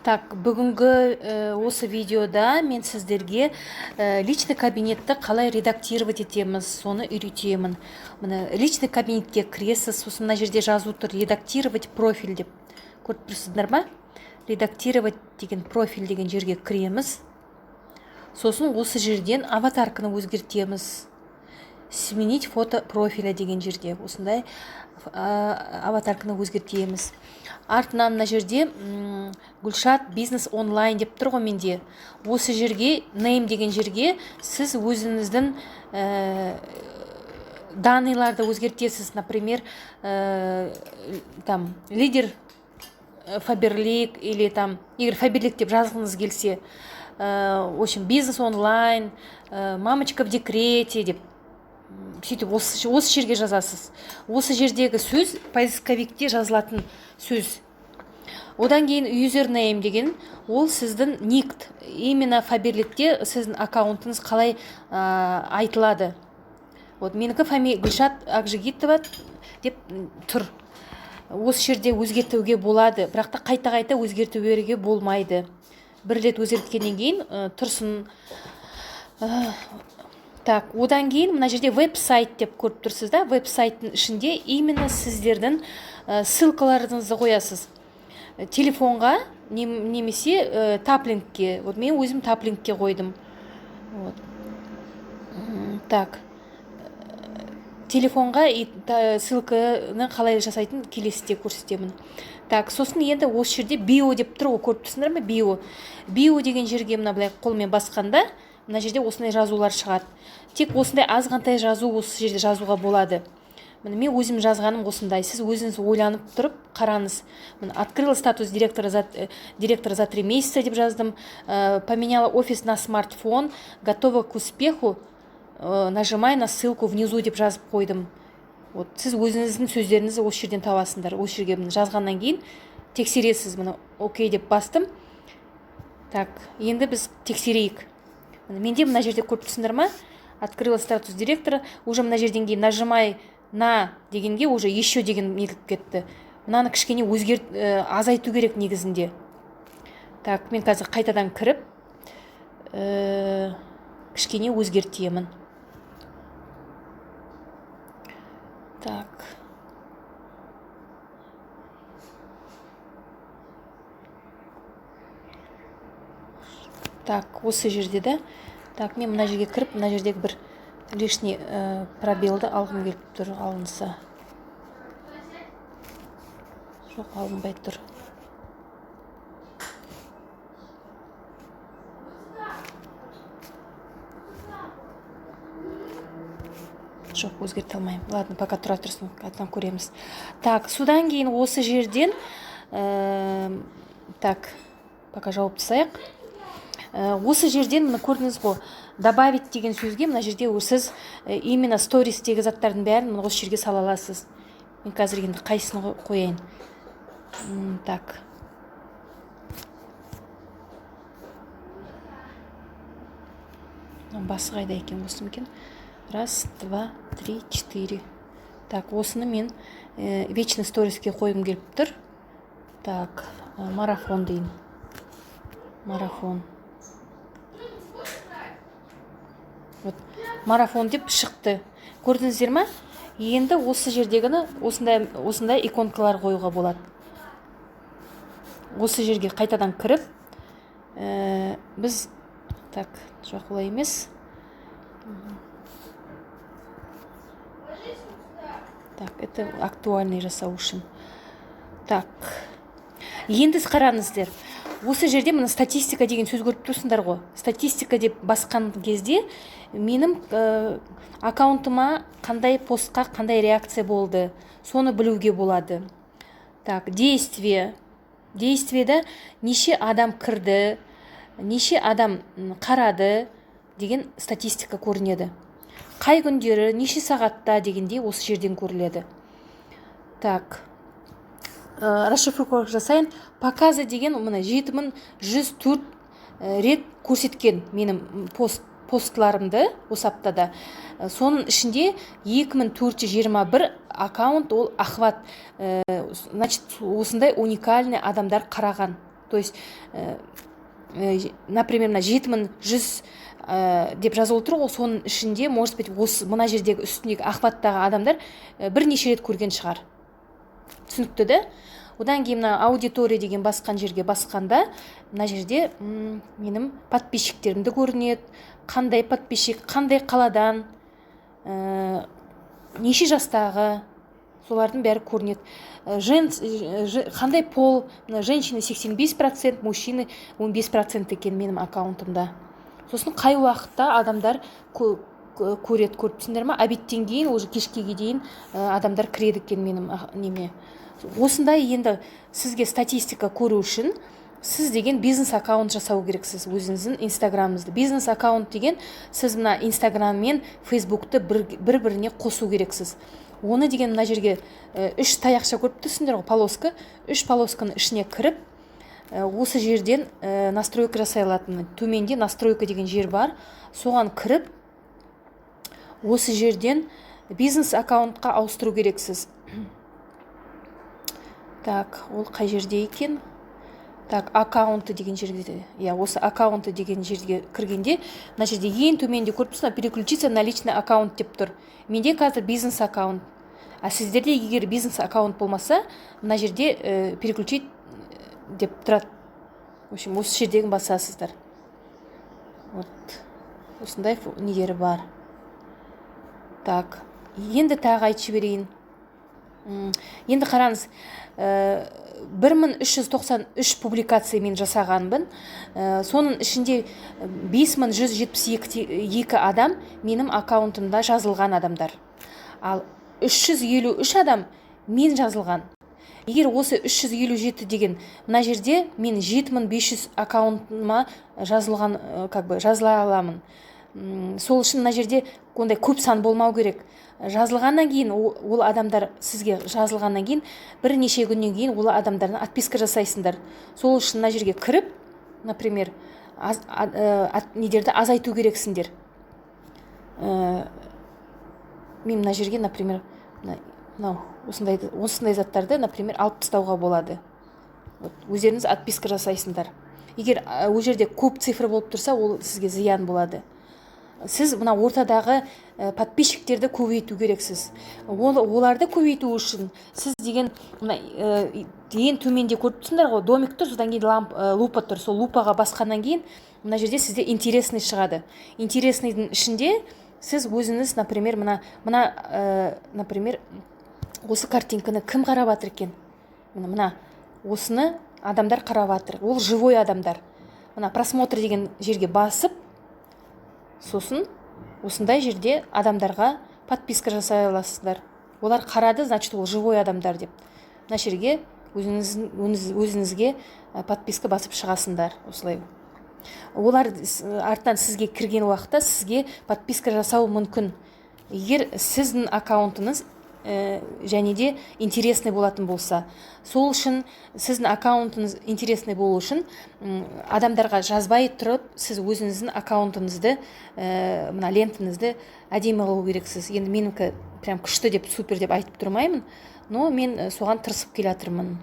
Так, бүгінгі осы видеода мен сіздерге личный кабинетті қалай редактировать етеміз, соны үйретемін. Мына личный кабинетке кіресіз, сосын мына жерде жазу тұр редактировать профиль деп. Көріп тұрсыздар ма? Редактировать деген профиль деген жерге кіреміз. Сосын осы жерден аватарканы өзгертеміз. Сменить фото профиля деген жерде осындай аватарканы өзгертеміз. Артынан мына жерде Гүлшат бизнес онлайн деп тұр ғой менде. Осы жерге name деген жерге сіз өзіңіздің данныйларды өзгертесіз. Например, там лидер Фаберлик или там егер Фаберлик деп жазғыңыз келсе, в общем, бизнес онлайн, мамочка в декрете деп сөйтіп осы жерге жазасыз. Осы жердегі сөз поисковикте жазылатын сөз. Одан кейін юзернейм деген ол сіздің ник. Именно Фаберликте сіздің аккаунтыңыз қалай айтылады. Вот менікі Гүлшат Ақжігитова деп тұр. Осы жерде өзгертуге болады, бірақ та қайта өзгертуге болмайды. Бір рет өзгерткеннен кейін тұрсын. Так, одан кейін мына жерде веб-сайт деп көріп тұрсыз да, веб-сайттың ішінде именно сіздердің ссылкаларыңызды қоясыз. Телефонға немесе таплинкке. Вот мен өзім таплинкке қойдым. Вот. Так. Телефонға ссылканы қалай жасайтын келесіде көрсетемін. Так, сосын енді осы жерде био деп тұр ғой, көріп тұрсыңдар ма? Био. Био деген жерге мына былай қолмен басқанда мына жерде осындай жазулар шығады. Тек осындай азғантай жазу осы жерде жазуға болады. Мен өзім жазғаным осындай. Сіз өзіңіз ойланып тұрып қараңыз. Открыла статус директора за 3 месяца деп жаздым. Поменяла офис на смартфон. Готова к успеху. Нажимай на ссылку внизу деп жазып қойдым. Вот, сіз өзіңіздің сөздеріңізді осы жерден табасыңдар. Осы жерге жазғаннан кейін тексересіз. Окей деп бастым. Так, енді біз тексерейік. Менде мына жерде көріп тұрсыңдар ма? Открыла статус директора. Уже мына жерден кейін нажимай на дегенге уже еще деген нетіп кетті. Мынаны кішкене азайту керек негізінде. Так, мен қазір қайтадан кіріп кішкене өзгертемін. Так. Так, осы жерде да. Так, мен мына жерге кіріп, мына жердегі бір лишний пробелді алғым келіп тұр, алынса. Жоқ, алынбай тұр. Жоқ, өзгерте алмайым. Ладно, пока тұра тұрсын, қайтадан көреміз. Так, содан кейін осы жерден так, пока жауып тастайық. Осы жерден мына көрдіңіз ғой, добавить деген сөзге мына жерде сіз именно стористегі заттардың бәрін осы жерге сала аласыз. Мен қазір енді қайсыны қояйын. Так. Басы қайда екен, осы екен. 1, 2, 3, 4. Так, осыны мен вечный сториске қойым келіп тұр. Так, марафон дейін. Марафон. Вот, марафон деп шықты. Көрдіңіздер ма? Енді осы жердегіні осындай иконкалар қоюға болады. Осы жерге қайтадан кіріп, біз так, жоқ олай емес. Так, это актуальный жасау үшін. Так. Енді қараңыздар. Осы жерде мына статистика деген сөз көріп тұрсыңдар ғой. Статистика деп басқан кезде менің аккаунтыма қандай постқа қандай реакция болды, соны білуге болады. Так, действие. Действиеда неше адам кірді, неше адам қарады деген статистика көрінеді. Қай күндері, неше сағатта дегенде осы жерден көріледі. Так. Расшифровка жасайын. Показы деген мына 7104 рет көрсеткен менің постларымды осы аптада. Соның ішінде 2421 аккаунт ол охват. Значит, осындай уникальный адамдар қараған. То есть например, мына 7100 деп жазылып тұр ғой, соның ішінде может быть осы мына жердегі үстіндегі ақпараттағы адамдар бірнеше рет көрген шығар. Түсінікті да? Одан кейін мына аудитория деген басқан жерге басқанда мына жерде менің подписчиктерімді көрінеді, қандай подписчик, қандай қаладан, неше жастағы, солардың бәрі көрінеді. Қандай пол, женщина 85%, мужчина 15% екен менің аккаунтымда. Сосын қай уақытта адамдар көреді, көріп түсіндер ма? Обедтен кейін, уже кешке дейін адамдар кіреді екен менің неме. Осындай енді сізге статистика көру үшін сіз деген бизнес аккаунт жасау керексіз, өзіңіздің инстаграмыңызды. Бизнес аккаунт деген сіз мына инстаграм мен фейсбукты бір-біріне қосу керексіз. Оны деген мына жерге 3 таяқша көріп тұрсыңдар ғой, полоска. 3 полосканың ішіне кіріп, осы жерден настройка жасай алатын. Төменде настройка деген жер бар. Соған кіріп, осы жерден бизнес аккаунтқа ауыстыру керексіз. Так, ол қай жерде екен? Так, аккаунты деген жерде, осы аккаунты деген жерге кіргенде, мына жерде ең төменде көріп тұрсыңдар, переключиться на личный аккаунт деп тұр. Менде қазір бизнес аккаунт. А сіздерде егер бизнес аккаунт болмаса, мына жерде переключить деп тұрады. В общем, осы жердегі басасыздар. Вот. Осындай нелері бар. Так, енді тағы айтып жіберейін. Енді қараңыз, 1393 публикация мен жасағанбын. Соның ішінде 5172 адам менің аккаунтымда жазылған адамдар. Ал 353 адам мен жазылған. Егер осы 357 деген мына жерде мен 7500 аккаунтыма жазылған, жазыла аламын. Сол үшін мына жерде ондай көп сан болмау керек. Жазылғаннан кейін, ол адамдар сізге жазылғаннан кейін, бірнеше күннен кейін ол адамдардан отписка жасайсыңдар. Сол үшін мына жерге кіріп, например, недерді азайту керексіңдер. Мен мына жерге, например, осындай заттарды, например, алып тастауға болады. Өздеріңіз отписка жасайсыңдар. Егер ол жерде көп цифр болып тұрса, ол сізге зиян болады. Сіз мына ортадағы подписчиктерді көбейту керексіз. Оларды көбейту үшін сіз деген ең төменде көріп тұрсыңдар ғой, домик тұр, содан кейін лупа тұр. Сол лупаға басқаннан кейін мына жерде сізде интересный шығады. Интересныйдың ішінде сіз өзіңіз, например, например, осы картинканы кім қарап жатыр екен? Мына осыны адамдар қарап жатыр. Ол живой адамдар. Мына просмотр деген жерге басып, сосын осындай жерде адамдарға подписка жасай аласыздар. Олар қарады, значит, ол живой адамдар деп. Мына жерге өзіңізге подписка басып шығасыңдар, осылай. Олар артынан сізге кірген уақытта сізге подписка жасау мүмкін. Егер сіздің аккаунтыңыз және де интересный болатын болса. Сол үшін сіздің аккаунтыңыз интересный болу үшін адамдарға жазбай тұрып, сіз өзіңіздің аккаунтыңызды, мына лентаңызды әдемі қылу керексіз. Енді менікі прям күшті деп, супер деп айтып тұрмаймын, но мен соған тырысып келе жатырмын.